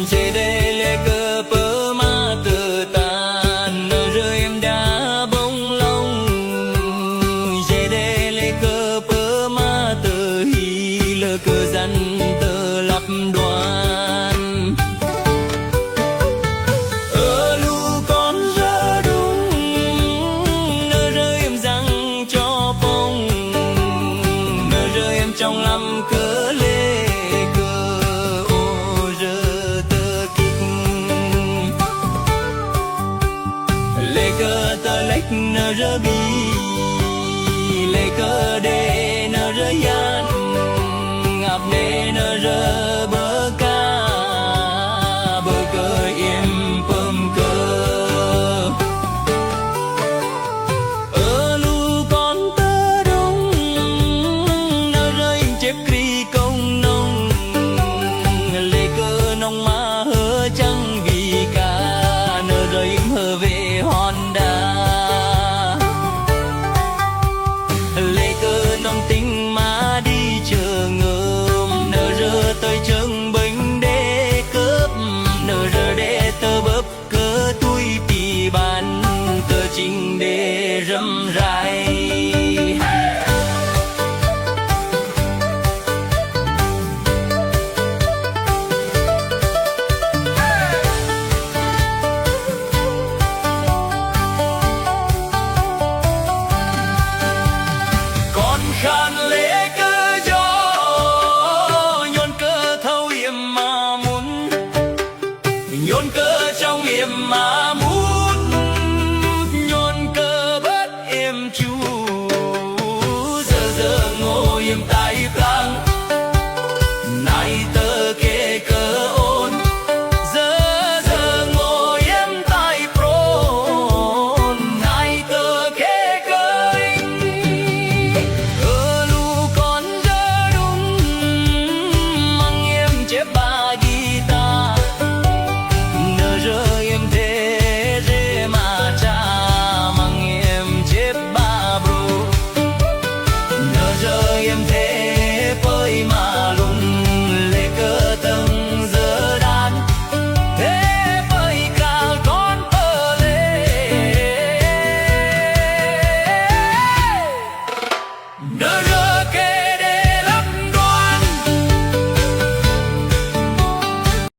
Chế đê lê cơ bơ ma tờ tàn nở rơi em đã bông lông. Chế đê lê cơ bơ ma tờ hi lơ cơ dân tờ lắp đoan. Ở lu con rơ đúng nở rơi em răng cho bông. Nở rơi em trong lăm cớ lê cơ ô rơ tơ kích. Lê cơ tơ lách nở rơ bi. Lê cơ đê nở rơ ya.